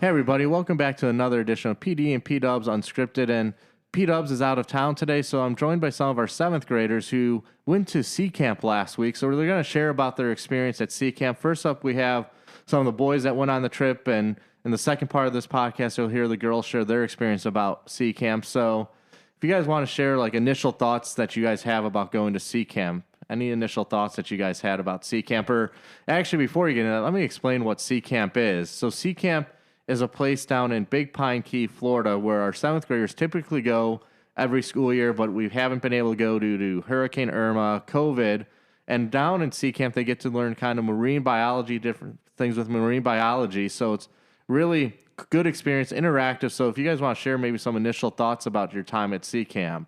Hey everybody, welcome back to another edition of PD and P-Dubs Unscripted, and P-Dubs is out of town today, so I'm joined by some of our 7th graders who went to SeaCamp last week, so they're going to share about their experience at SeaCamp. First up, we have some of the boys that went on the trip, and in the second part of this podcast, you'll hear the girls share their experience about SeaCamp. So if you guys want to share like initial thoughts that you guys have about going to SeaCamp, any initial thoughts that you guys had about SeaCamp, or actually before you get into that, let me explain what SeaCamp is. So SeaCamp is a place down in Big Pine Key, Florida, where our 7th graders typically go every school year, but we haven't been able to go due to Hurricane Irma, COVID. And down in SeaCamp, they get to learn kind of marine biology, different things with marine biology. So it's really good experience, interactive. So if you guys want to share maybe some initial thoughts about your time at SeaCamp.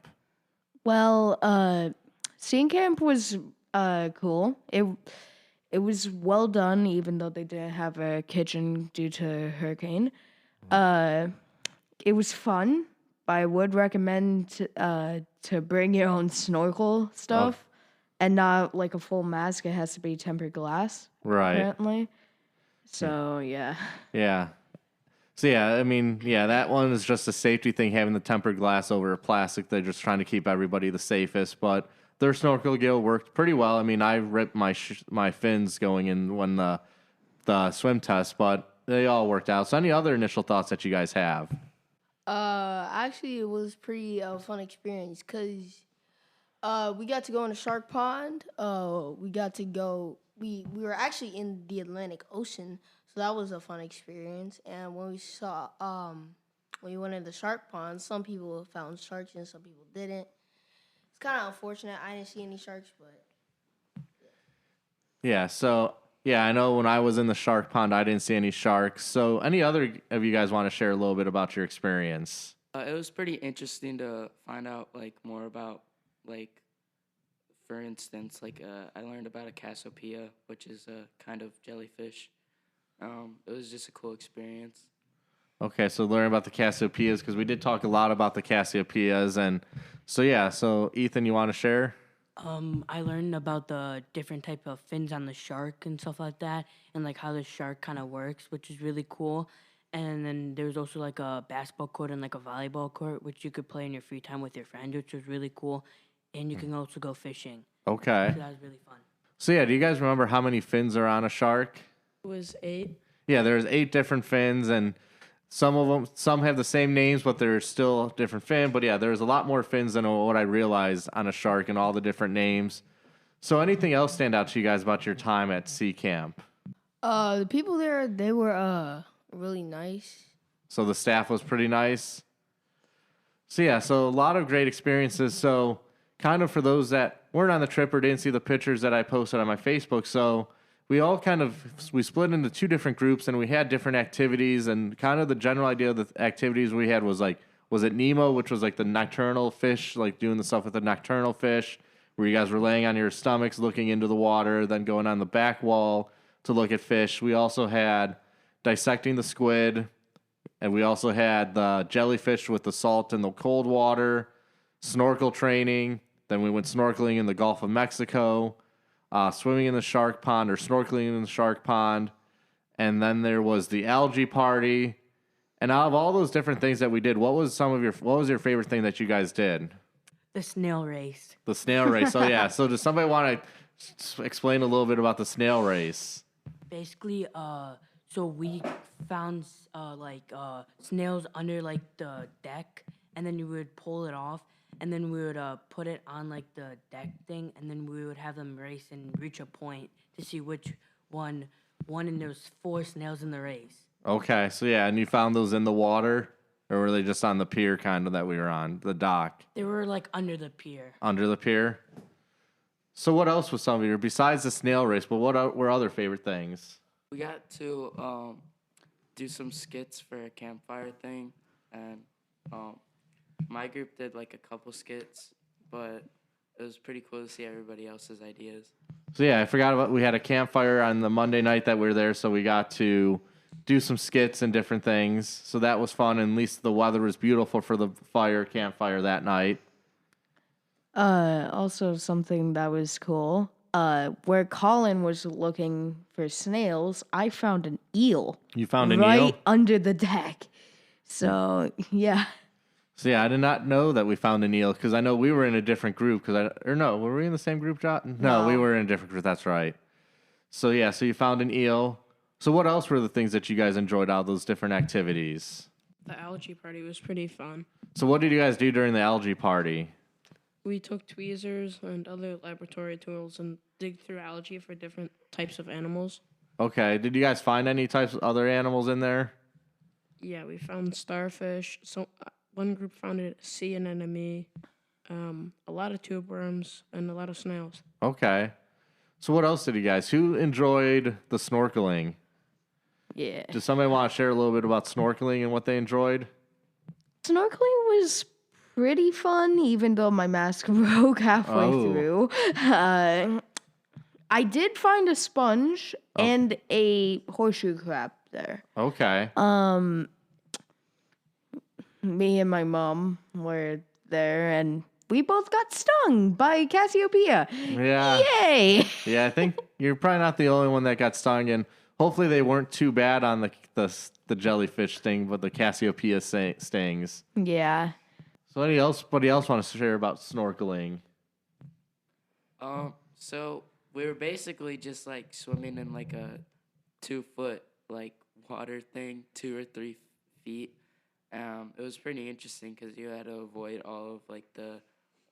Well, SeaCamp was cool. It was well done, even though they didn't have a kitchen due to hurricane. It was fun. I would recommend to bring your own snorkel stuff and not like a full mask. It has to be tempered glass, Right. apparently. So, yeah. Yeah. So, that one is just a safety thing, having the tempered glass over plastic. They're just trying to keep everybody the safest, but their snorkel gear worked pretty well. I mean, I ripped my fins going in when the swim test, but they all worked out. So any other initial thoughts that you guys have? Actually, it was pretty fun experience because we got to go in a shark pond. We got to go. We were actually in the Atlantic Ocean, so that was a fun experience. And when we went in the shark pond, some people found sharks and some people didn't. It's kind of unfortunate. I didn't see any sharks, but Yeah. So I know when I was in the shark pond, I didn't see any sharks. So any other of you guys want to share a little bit about your experience? It was pretty interesting to find out more about for instance, I learned about a Cassiopeia, which is a kind of jellyfish. It was just a cool experience. Okay, so learn about the Cassiopeias, because we did talk a lot about the Cassiopeias, and so Ethan, you want to share? I learned about the different type of fins on the shark and stuff like that, and like how the shark kind of works, which is really cool. And then there's also like a basketball court and like a volleyball court, which you could play in your free time with your friends, which was really cool. And you can also go fishing. Okay. So that was really fun. So do you guys remember how many fins are on a shark? It was 8. Yeah, there's 8 different fins, and some have the same names, but they're still different fin. But yeah, there's a lot more fins than what I realized on a shark and all the different names. So anything else stand out to you guys about your time at SeaCamp? the people there, they were really nice. So the staff was pretty nice. So a lot of great experiences. So kind of for those that weren't on the trip or didn't see the pictures that I posted on my Facebook, so we all we split into 2 different groups, and we had different activities, and kind of the general idea of the activities we had was was it Nemo, which was like the nocturnal fish, like doing the stuff with the nocturnal fish, where you guys were laying on your stomachs looking into the water, then going on the back wall to look at fish. We also had dissecting the squid, and we also had the jellyfish with the salt and the cold water, snorkel training. Then we went snorkeling in the Gulf of Mexico, swimming in the shark pond or snorkeling in the shark pond. And then there was the algae party. And out of all those different things that we did, what was your favorite thing that you guys did? The snail race. The snail race. So does somebody want to explain a little bit about the snail race? Basically, so we found snails under like the deck, and then you would pull it off, and then we would put it on like the deck thing, and then we would have them race and reach a point to see which one won, and there was 4 snails in the race. Okay, and you found those in the water, or were they just on the pier kind of that we were on, the dock? They were like under the pier. Under the pier? So what else was some of your, besides the snail race, but what were other favorite things? We got to do some skits for a campfire thing, and my group did like a couple skits, but it was pretty cool to see everybody else's ideas. So I forgot about, we had a campfire on the Monday night that we were there, so we got to do some skits and different things. So that was fun, and at least the weather was beautiful for the campfire that night. Also something that was cool where Colin was looking for snails, I found an eel You found an right eel? under the deck. So yeah. So yeah, I did not know that we found an eel because I know we were in a different group. Or no, were we in the same group, John? No, we No. were in a different group. That's right. So yeah, so you found an eel. So what else were the things that you guys enjoyed out of those different activities? The algae party was pretty fun. So what did you guys do during the algae party? We took tweezers and other laboratory tools and dig through algae for different types of animals. Okay, did you guys find any types of other animals in there? Yeah, we found starfish. So one group found a sea anemone, a lot of tube worms, and a lot of snails. Okay. So what else did you guys? Who enjoyed the snorkeling? Yeah. Does somebody want to share a little bit about snorkeling and what they enjoyed? Snorkeling was pretty fun, even though my mask broke halfway Oh. through. I did find a sponge and a horseshoe crab there. Okay. Me and my mom were there, and we both got stung by Cassiopeia. Yeah. Yay! Yeah, I think you're probably not the only one that got stung, and hopefully they weren't too bad on the jellyfish sting, but the Cassiopeia stings. Yeah. So anybody else want to share about snorkeling? So we were basically just like swimming in like a 2-foot like water thing, 2 or 3 feet. It was pretty interesting because you had to avoid all of like the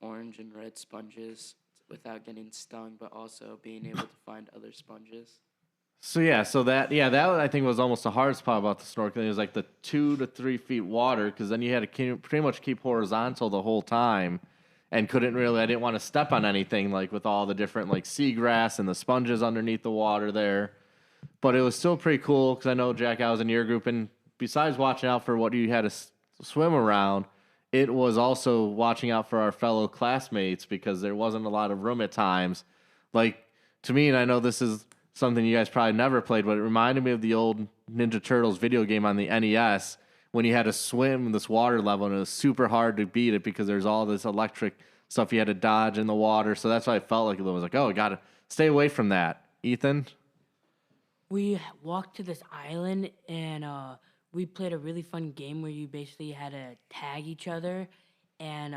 orange and red sponges without getting stung, but also being able to find other sponges. So that I think was almost the hardest part about the snorkeling. It was like the 2 to 3 feet water, because then you had to pretty much keep horizontal the whole time, and I didn't want to step on anything like with all the different like seagrass and the sponges underneath the water there. But it was still pretty cool because I know, Jack, I was in your group, and besides watching out for what you had to swim around, it was also watching out for our fellow classmates because there wasn't a lot of room at times. Like, to me, and I know this is something you guys probably never played, but it reminded me of the old Ninja Turtles video game on the NES when you had to swim this water level, and it was super hard to beat it because there's all this electric stuff you had to dodge in the water. So that's why I felt like it was like, oh, I got to stay away from that. Ethan? We walked to this island and we played a really fun game where you basically had to tag each other, and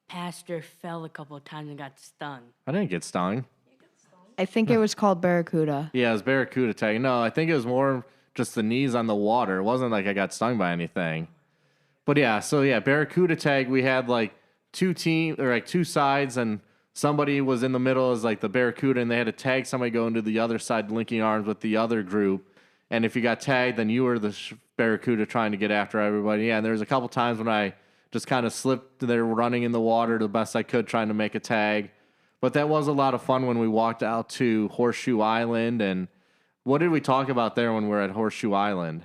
Pastor fell a couple of times and got stung. I didn't get stung. I think it was called Barracuda. Yeah, it was Barracuda tag. No, I think it was more just the knees on the water. It wasn't like I got stung by anything. But yeah, Barracuda tag, we had like two sides, and somebody was in the middle as like the Barracuda, and they had to tag somebody going to the other side, linking arms with the other group. And if you got tagged, then you were the Barracuda trying to get after everybody. Yeah, and there was a couple times when I just kind of slipped there running in the water the best I could trying to make a tag. But that was a lot of fun when we walked out to Horseshoe Island. And what did we talk about there when we were at Horseshoe Island?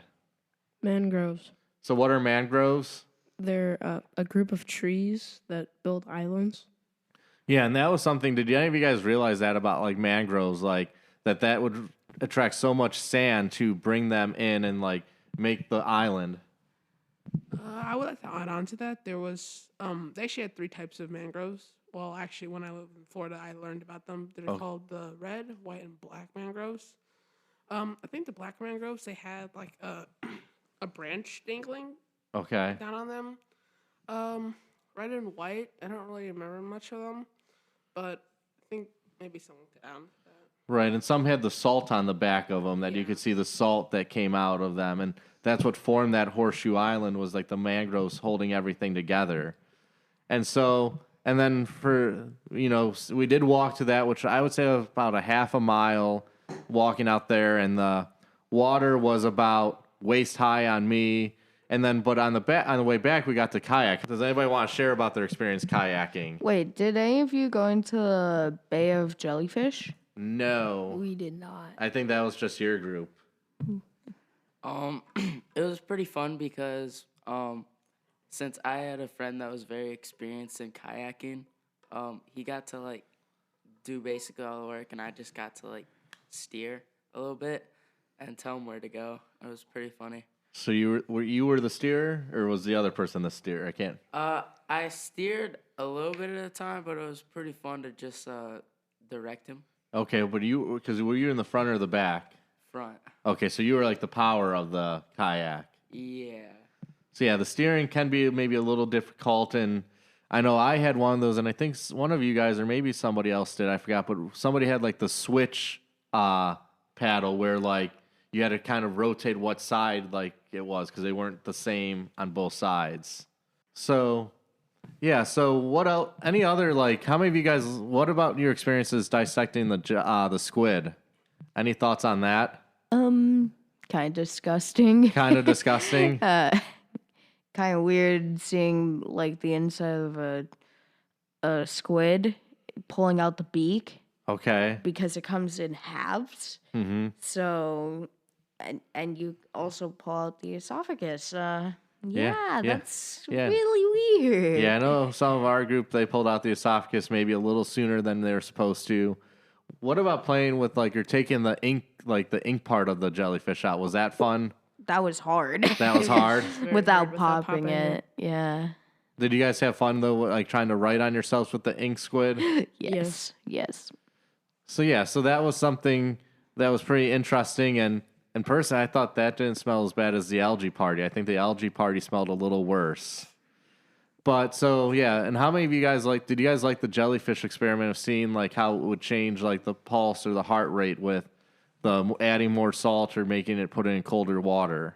Mangroves. So what are mangroves? They're a group of trees that build islands. Yeah, and that was something. Did any of you guys realize that about like mangroves, like that would attract so much sand to bring them in and like make the island? I would like to add on to that. There was they actually had 3 types of mangroves. Well, actually, when I lived in Florida, I learned about them. They're called the red, white, and black mangroves. I think the black mangroves, they had like a branch dangling Okay. down on them. Red and white, I don't really remember much of them, but I think maybe something to add. Right, and some had the salt on the back of them that you could see the salt that came out of them, and that's what formed that Horseshoe Island, was like the mangroves holding everything together. And so, and then we did walk to that, which I would say was about a half a mile walking out there, and the water was about waist high on me. And then, but on the way back, we got to kayak. Does anybody want to share about their experience kayaking? Wait, did any of you go into the Bay of Jellyfish? No, We did not. I think that was just your group. It was pretty fun because since I had a friend that was very experienced in kayaking, he got to like do basically all the work, and I just got to like steer a little bit and tell him where to go. It was pretty funny. So you were the steerer, or was the other person the steerer? I can't. I steered a little bit at a time, but it was pretty fun to just direct him. Okay, but because were you in the front or the back? Front. Okay, so you were like the power of the kayak. Yeah. So yeah, the steering can be maybe a little difficult, and I know I had one of those, and I think one of you guys or maybe somebody else did, I forgot, but somebody had like the switch paddle where like you had to kind of rotate what side like it was because they weren't the same on both sides. So yeah, so what else? Any other like? How many of you guys? What about your experiences dissecting the squid? Any thoughts on that? Kind of disgusting. Kind of disgusting. Kind of weird seeing like the inside of a squid pulling out the beak Okay. because it comes in halves. Mm-hmm. So, and you also pull out the esophagus. Yeah, That's yeah. really weird. Yeah, I know some of our group they pulled out the esophagus maybe a little sooner than they were supposed to. What about playing with like you're taking the ink part of the jellyfish out? Was that fun? That was hard. That was hard. Very without hard popping it. Yeah. Did you guys have fun though, like trying to write on yourselves with the ink squid? Yes. So yeah, so that was something that was pretty interesting, and personally, I thought that didn't smell as bad as the algae party. I think the algae party smelled a little worse. But so yeah, and how many of you guys did you guys like the jellyfish experiment of seeing like how it would change like the pulse or the heart rate with the adding more salt or making it put it in colder water?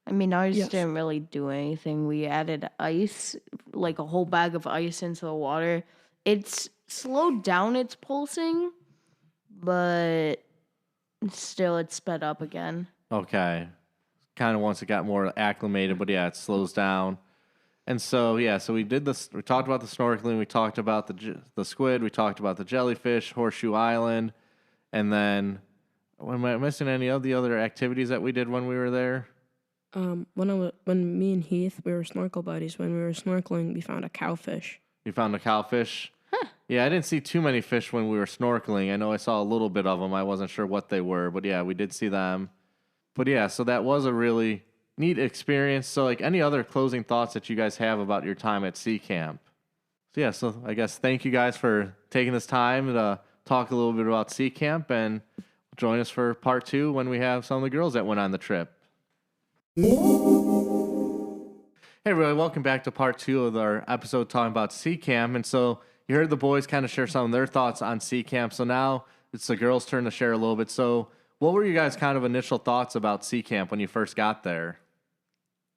I mean, ours Yes. didn't really do anything. We added ice, like a whole bag of ice into the water. It's slowed down its pulsing, but still it sped up again. Okay. Kind of once it got more acclimated, but yeah, it slows down. And so, yeah, so we did this. We talked about the snorkeling. We talked about the squid. We talked about the jellyfish, Horseshoe Island. And then, am I missing any of the other activities that we did when we were there? When me and Heath, we were snorkel buddies. When we were snorkeling, we found a cowfish. You found a cowfish? Yeah, I didn't see too many fish when we were snorkeling. I know I saw a little bit of them. I wasn't sure what they were, but yeah, we did see them. But yeah, so that was a really neat experience. So like any other closing thoughts that you guys have about your time at SeaCamp? So yeah, so I guess thank you guys for taking this time to talk a little bit about SeaCamp, and join us for part 2 when we have some of the girls that went on the trip. Hey everybody, welcome back to part 2 of our episode talking about SeaCamp. And so you heard the boys kind of share some of their thoughts on SeaCamp. So now it's the girls' turn to share a little bit. So what were you guys' kind of initial thoughts about SeaCamp when you first got there?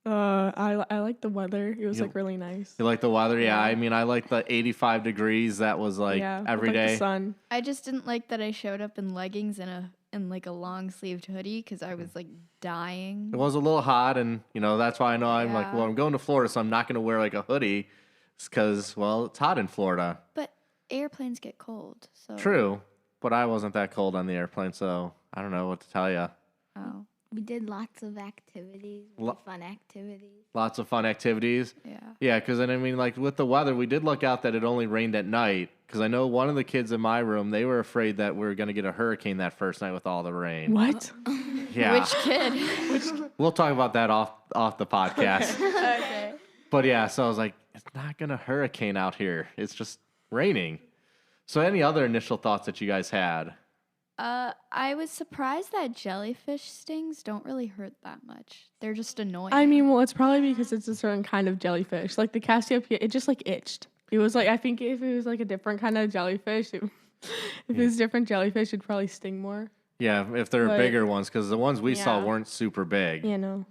I like the weather. It was like really nice. You like the weather? Yeah, I mean, I like the 85 degrees. That was like every day. The sun. I just didn't like that I showed up in leggings and like a long sleeved hoodie because I was like dying. It was a little hot, and that's why I know I'm like, well, I'm going to Florida, so I'm not going to wear like a hoodie, because well, it's hot in Florida. But airplanes get cold, so True, but I wasn't that cold on the airplane, so I don't know what to tell you. Oh, We did lots of activities, really fun activities. Lots of fun activities. yeah. Yeah, because I mean, like with the weather, we did look out that it only rained at night. Because I know one of the kids in my room, they were afraid that we were going to get a hurricane that first night with all the rain. What? Yeah, Which kid? we'll talk about that off the podcast. Okay. But yeah, so I was like, it's not going to hurricane out here. It's just raining. So any other initial thoughts that you guys had? I was surprised that jellyfish stings don't really hurt that much. They're just annoying. I mean, well, it's probably because it's a certain kind of jellyfish. Like the Cassiopeia, it just like itched. It was like, I think if it was like a different kind of jellyfish, if it was different jellyfish, it'd probably sting more. Yeah, if they're But- bigger ones, because the ones we saw Yeah. weren't super big. You know.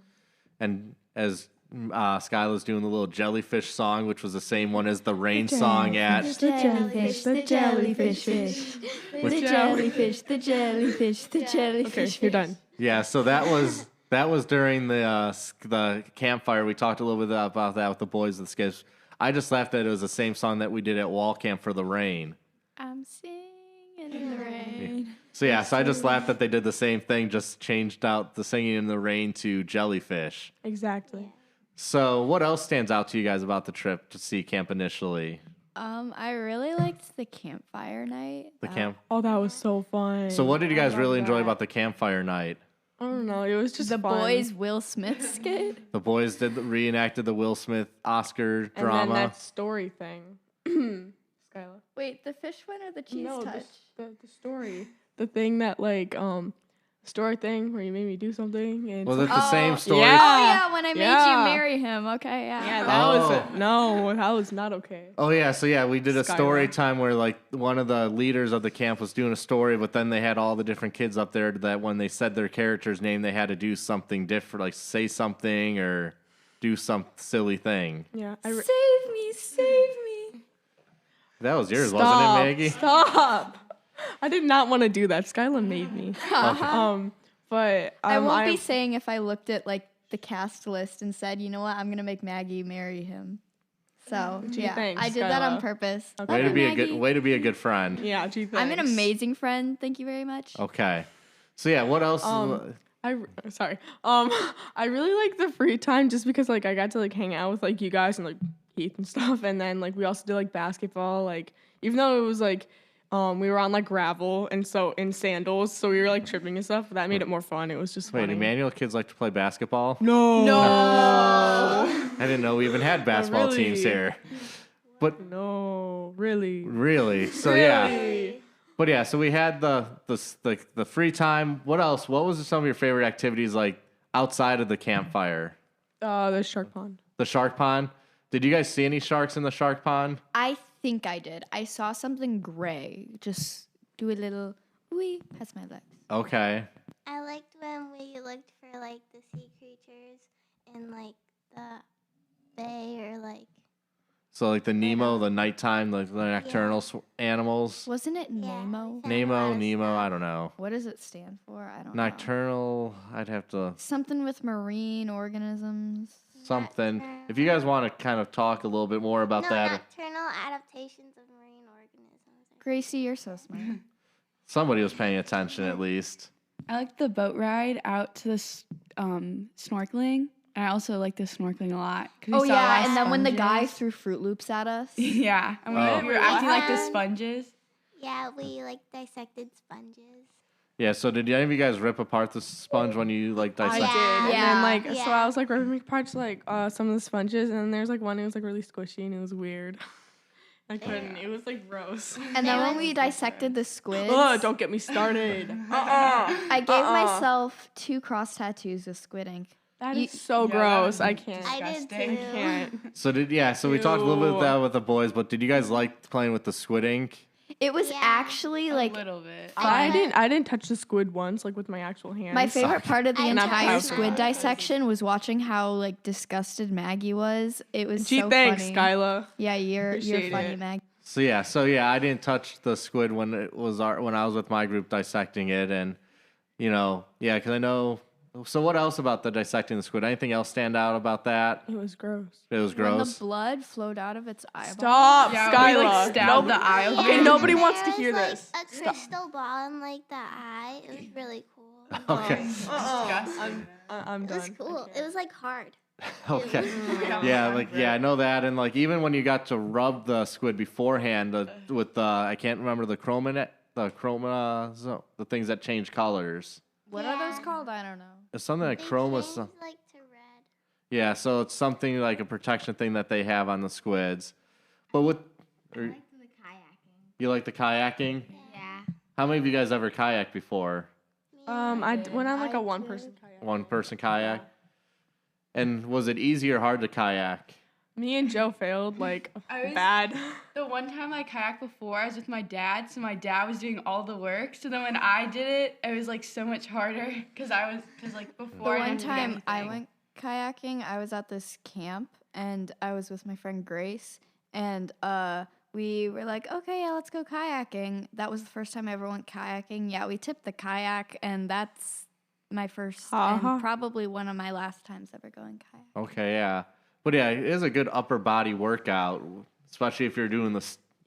And as Skyla's doing the little jellyfish song, which was the same one as the rain song at. The jellyfish, the jellyfish. the jellyfish, the jellyfish, the jellyfish. Okay, you're done. Yeah, so that was during the campfire. We talked a little bit about that with the boys of the skips. I just laughed that it was the same song that we did at wall camp for the rain. I'm singing in the rain. So yeah, so I just laughed that they did the same thing, just changed out the singing in the rain to jellyfish. Exactly. So what else stands out to you guys about the trip to SeaCamp initially? I really liked the campfire night. The camp. Oh, that was so fun. So what did you guys love really enjoy that. about the campfire night? I don't know. It was just The fun. boys Will Smith skit. The boys reenacted the Will Smith Oscar and drama. then that story thing. Skyla. Wait, the fish one or the cheese No, touch? the story. The thing that story thing where you made me do something and Was it the same story? Yeah. Oh yeah, when I made Yeah. you marry him. Okay, yeah. Yeah, that Oh. that was not okay. Oh yeah, so yeah, we did a story Skylar. time where like one of the leaders of the camp was doing a story, but then they had all the different kids up there that when they said their character's name, they had to do something different, like say something or do some silly thing. Yeah. Save me, save me. That was yours, wasn't it, Maggie? Stop. I did not want to do that. Skyla made me. But I won't be saying if I looked at like the cast list and said, you know what, I'm gonna make Maggie marry him. So Gee, thanks, I did that on Skyla. purpose. Way to Love be you, a good Maggie. way to be a good friend. Yeah, gee, I'm an thanks. amazing friend. Thank you very much. Okay. So yeah, what else? Sorry. I really like the free time just because like I got to like hang out with like you guys and like Heath and stuff, and then like we also did like basketball. Like even though it was like we were on like gravel and so in sandals, so we were like tripping and stuff. That made it more fun. It was just Wait, funny. Immanuel kids like to play basketball? No. I didn't know we even had basketball really? teams here. But No, really. really, so yeah. But yeah, so we had the free time. What else? What was some of your favorite activities like outside of the campfire? The shark pond. The shark pond. Did you guys see any sharks in the shark pond? I think I did. I saw something gray. Just do a little wee past my legs. Okay. I liked when we looked for like the sea creatures in like the bay or like. So like the Nemo, the nighttime, the nocturnal animals. Wasn't it Yeah, Nemo? we found a lot of Nemo, stuff. I don't know. What does it stand for? I don't know. Nocturnal, I'd have to Something with marine organisms. something. If you guys want to kind of talk a little bit more about No, that, nocturnal adaptations of marine organisms. Gracie, you're so smart. somebody was paying attention at least. I like the boat ride out to the snorkeling. And I also like the snorkeling a lot. 'Cause we Oh saw a lot yeah, of and then when the guy sponges. threw Fruit Loops at us. Yeah, and Oh. we were acting like the What? sponges. Yeah, we like dissected sponges. Yeah, so did any of you guys rip apart the sponge when you like I dissect? did. And Yeah. then like so Yeah. I was like ripping apart like some of the sponges, and then there's like one that was like really squishy and it was weird. I couldn't. It was like gross. And then when we dissected the squids, Ugh, don't get me started. I gave myself 2 cross tattoos with squid ink. That You- is so Yeah, gross. that I is can't. I did Disgusting. too. Can't. So we talked a little bit Ew. of that with the boys, but did you guys like playing with the squid ink? It was Yeah. actually A like little bit. I didn't touch the squid once, like with my actual hands. my favorite part of the I entire touched squid mine. dissection was watching how like disgusted Maggie was. It was Gee, so thanks, funny. Skyla. Yeah, you're Appreciate funny, it. Maggie. So yeah, I didn't touch the squid when when I was with my group dissecting it, and because I know. So what else about the dissecting the squid? Anything else stand out about that? It was gross. It was When the gross. blood flowed out of its eyeball. Stop, Yeah, Skyla. we like stabbed the eye Okay, open. nobody There wants to was, hear like, this. A crystal ball in like the eye. It was really cool. Okay. Disgusting. I'm It was done. cool. It was like hard. Okay. Yeah, I know that, and like even when you got to rub the squid beforehand with the I can't remember the the things that change colors. What are those called? I don't know. It's something like They chroma. changed, like to red. Yeah, so it's something like a protection thing that they have on the squids. But with I liked the kayaking. you like the kayaking? Yeah. How many of you guys ever kayaked before? I went on like a one-person kayak. One person kayak. And was it easy or hard to kayak? Me and Joe failed like I was- bad. The one time I kayaked before, I was with my dad, so my dad was doing all the work. So then when I did it, it was like so much harder because like The before. I one didn't do time I anything. went kayaking, I was at this camp and I was with my friend Grace, and we were like, okay, yeah, let's go kayaking. That was the first time I ever went kayaking. Yeah, we tipped the kayak, and that's my first and probably one of my last times ever going kayak. Okay, yeah. But yeah, it is a good upper body workout, especially if you're doing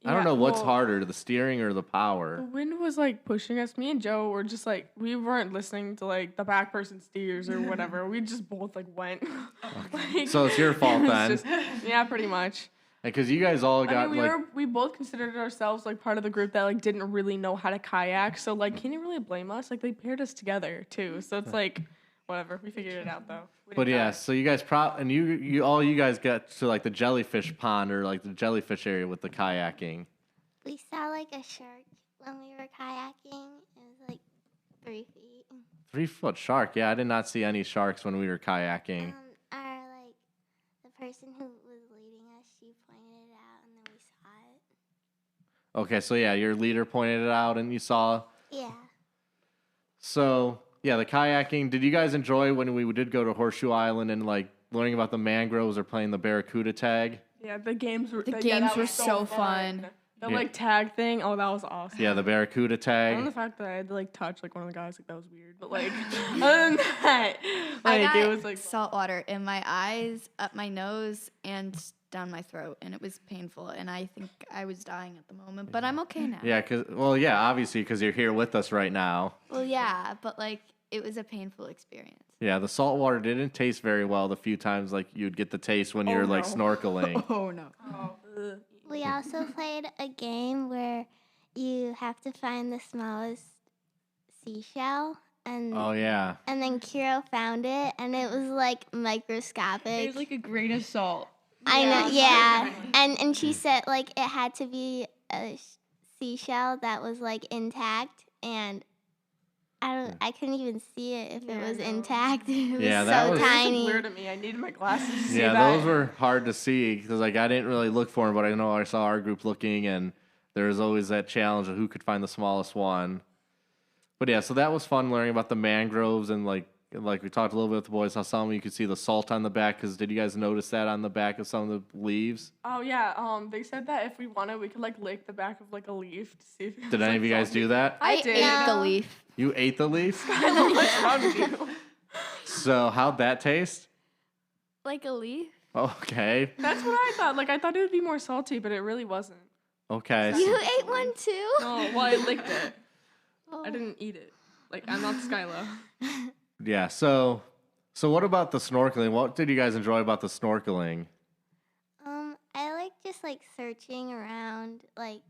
I don't Yeah, know what's well- harder, the steering or the The power. wind was like pushing us. Me and Joe were just like we weren't listening to like the back person steers or whatever. We just both like went. Like, So it's your fault it was then. just- yeah, pretty much. Because you guys all I got mean, we both considered ourselves like part of the group that like didn't really know how to kayak. So like, can you really blame us? Like they paired us together too. So it's like, whatever. We figured it out though. We But didn't yeah, die. so you guys and you guys got to like the jellyfish pond or like the jellyfish area with the kayaking. We saw like a shark when we were kayaking. It was like 3 feet. 3-foot shark. Yeah, I did not see any sharks when we were kayaking. Our like the person who was leading us, she pointed it out, and then we saw it. Okay, so yeah, your leader pointed it out and you saw. Yeah. So yeah, the kayaking. Did you guys enjoy when we did go to Horseshoe Island and like learning about the mangroves or playing the barracuda tag? Yeah, the games were games were so fun. The Yeah. like tag thing. Oh, that was awesome. Yeah, the barracuda And the tag. fact that I had to like touch like one of the guys, like that was weird. But like other than that, I like got it was like salt water in my eyes, up my nose, and down my throat, and it was painful. And I think I was dying at the moment, but I'm okay now. Yeah, obviously because you're here with us right now. Well, yeah, but like it was a painful experience. Yeah, the salt water didn't taste very well the few times like you'd get the taste when you're like snorkeling. Oh no. We also played a game where you have to find the smallest seashell, and Oh yeah. and then Kiro found it, and it was like microscopic. It was like a grain of salt. I know, yeah. And she said like it had to be a seashell that was like intact, and I couldn't even see it if it was intact. It was Yeah, that so was- tiny. Clear to me. I needed my glasses to see Yeah, that. those were hard to see because like I didn't really look for them, but I know I saw our group looking, and there was always that challenge of who could find the smallest one. But yeah, so that was fun learning about the mangroves and like we talked a little bit with the boys. How some of you could see the salt on the back. Because did you guys notice that on the back of some of the leaves? Oh yeah. They said that if we wanted, we could like lick the back of like a leaf to see if. It Did was, any like, of you guys salty. do that? I did. ate the No. leaf. You ate the leaf? I know what's wrong with you. So how'd that taste? Like a leaf? Okay. That's what I thought. Like I thought it would be more salty, but it really wasn't. Okay. You ate one too? No, well I licked it. I didn't eat it. Like I'm not Skyla. Yeah. So what about the snorkeling? What did you guys enjoy about the snorkeling? I like just like searching around, like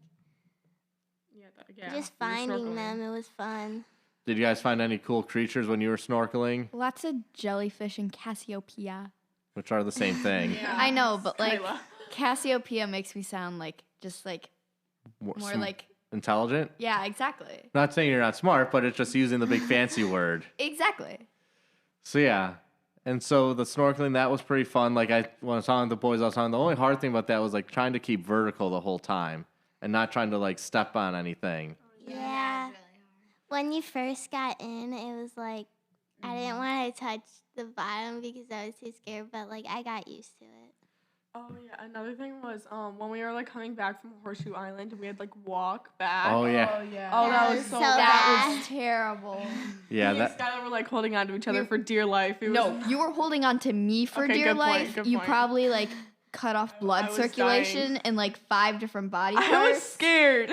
Yeah. just we were finding snorkeling. them. It was fun. Did you guys find any cool creatures when you were snorkeling? Lots of jellyfish and Cassiopeia. Which are the same thing. I know, but like Skyla. Cassiopeia makes me sound like just like more Some- like intelligent? yeah, exactly. Not saying you're not smart, but it's just using the big fancy word. Exactly. So yeah. And so the snorkeling, that was pretty fun. Like when I was talking to the boys, I was talking, the only hard thing about that was like trying to keep vertical the whole time and not trying to like step on anything. Yeah. When you first got in, it was like I didn't want to touch the bottom because I was too scared, but like I got used to it. Oh yeah, another thing was when we were like coming back from Horseshoe Island, we had like walk back. Oh yeah. yeah. Oh, that That was was so so bad. That was terrible. Yeah, Me and that Skylar were like holding on to each other for dear life. It No, was, you were holding on to me for Okay, dear good point, life. good You point. probably like cut off blood was circulation dying. in like 5 different body parts. I was scared.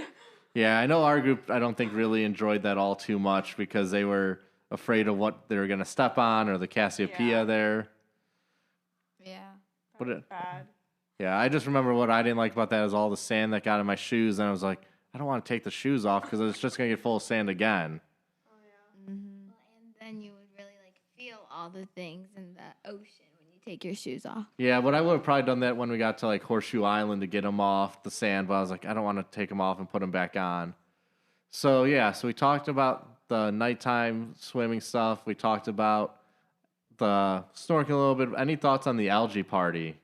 Yeah, I know our group I don't think really enjoyed that all too much because they were afraid of what they were gonna step on or the Cassiopeia Yeah. there. Yeah. But it, Bad. yeah, I just remember what I didn't like about that is all the sand that got in my shoes, and I was like, I don't want to take the shoes off because it's just gonna get full of sand again. And then you would really like feel all the things in the ocean when you take your shoes off. Yeah, but I would have probably done that when we got to like Horseshoe Island to get them off the sand, but I was like, I don't want to take them off and put them back on. So yeah, so we talked about the nighttime swimming stuff. We talked about the snorkeling a little bit. Any thoughts on the algae party?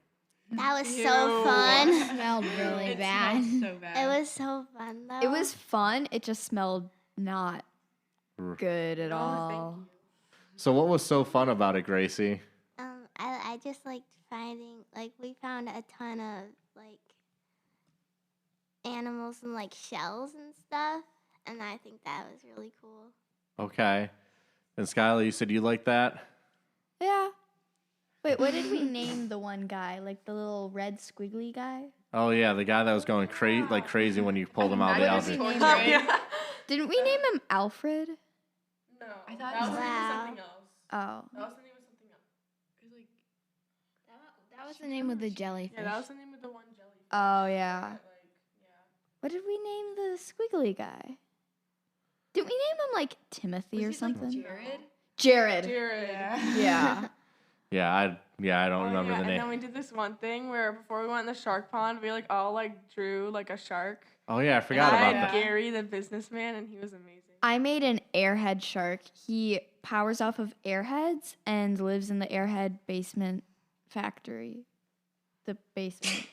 That was Ew. so fun. It smelled really It bad. smells so bad. It was so fun though. It was fun. It just smelled not R- good at No, thank all. So what was so fun about it, Gracie? I just liked finding like we found a ton of like animals and like shells and stuff, and I think that was really cool. Okay. And Skylar, you said you liked that? Yeah. Wait, what did we name the one guy? Like the little red squiggly guy? Oh yeah, the guy that was going crazy when you pulled him out of the algae. Oh, yeah. Didn't we name him Alfred? No, I thought that was it the name of was- something else. Oh. That was the name of something else. It was like, That was the name of the jellyfish. yeah, that was the name of the one jellyfish. Oh, yeah. Like, yeah. What did we name the squiggly guy? Did we name him like Timothy or something? Jared? Jared. Jared. Yeah. Yeah, Yeah, I don't remember the And then name. we did this one thing where before we went in the shark pond, we like all like drew like a shark. Oh yeah, I forgot And I about had that. Gary, the businessman, and he was amazing. I made an airhead shark. He powers off of airheads and lives in the airhead basement factory. The basement.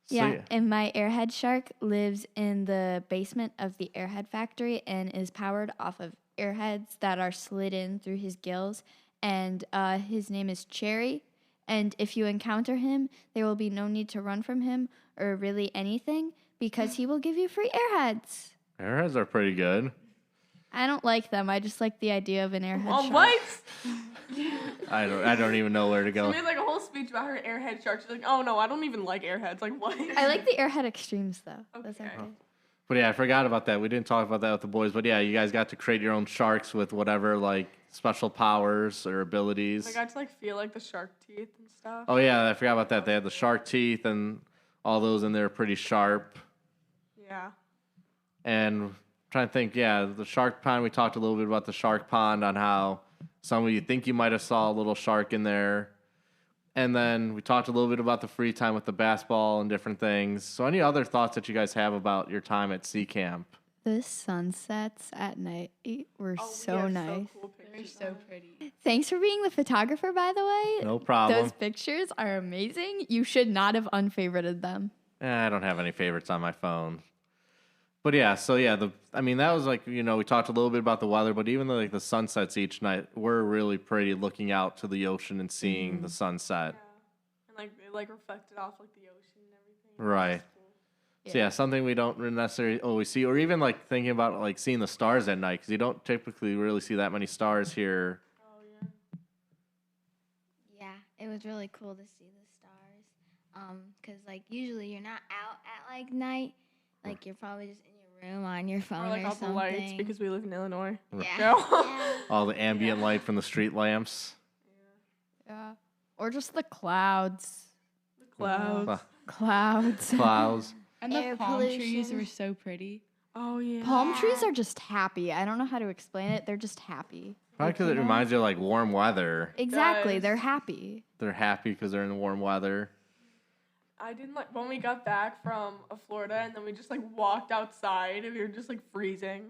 Yeah, yeah. and my airhead shark lives in the basement of the airhead factory and is powered off of airheads that are slid in through his gills. And his name is Cherry. And if you encounter him, there will be no need to run from him or really anything because he will give you free airheads. Airheads are pretty good. I don't like them. I just like the idea of an airhead shark. What? I don't even know where to She go. made like a whole speech about her airhead shark. She's like, oh no, I don't even like airheads. Like what? I like the airhead extremes though. That's Okay. okay. But yeah, I forgot about that. We didn't talk about that with the boys. But yeah, you guys got to create your own sharks with whatever like special powers or abilities. I got to like feel like the shark teeth and stuff. Oh yeah, I forgot about that. They had the shark teeth and all those in there, pretty sharp. Yeah. And trying to think, yeah, the shark pond. We talked a little bit about the shark pond on how some of you think you might have saw a little shark in there. And then we talked a little bit about the free time with the basketball and different things. So any other thoughts that you guys have about your time at SeaCamp? The sunsets at night were so nice. Cool They're pictures. so pretty. Thanks for being the photographer, by the way. No problem. Those pictures are amazing. You should not have unfavorited them. I don't have any favorites on my phone. But yeah, so yeah, that was like, we talked a little bit about the weather, but even the sunsets each night were really pretty, looking out to the ocean and seeing the sunset. And like it like reflected off like the ocean and everything. Right. So yeah, something we don't necessarily always see, or even like thinking about like seeing the stars at night, because you don't typically really see that many stars here. Oh yeah. Yeah, it was really cool to see the stars. Cause like usually you're not out at like night, like you're probably just in your room on your phone Or like or all the something. lights because we live in Illinois. Yeah. All the ambient light from the street lamps. Yeah. Or just the clouds. Clouds. Clouds. Clouds. And the Air palm trees pollution. were so pretty. Oh yeah. Palm trees are just happy. I don't know how to explain it. They're just happy. Probably because it reminds you of like warm weather. Exactly. does. They're happy. They're happy because they're in warm weather. I didn't like when we got back from Florida and then we just like walked outside and we were just like freezing.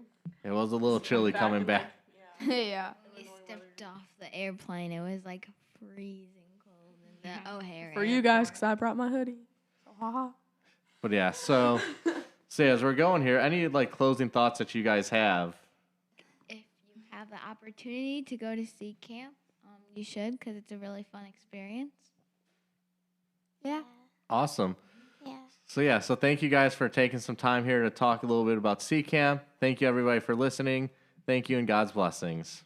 It was a little chilly Back coming in, back. Like, yeah. Yeah. We stepped off the airplane. It was like freezing cold in the O'Hare. For you guys, because I brought my hoodie. So haha. But yeah, so as we're going here, any like closing thoughts that you guys have? If you have the opportunity to go to SeaCamp, you should because it's a really fun experience. Yeah. Awesome. Yeah. So thank you guys for taking some time here to talk a little bit about SeaCamp. Thank you everybody for listening. Thank you and God's blessings.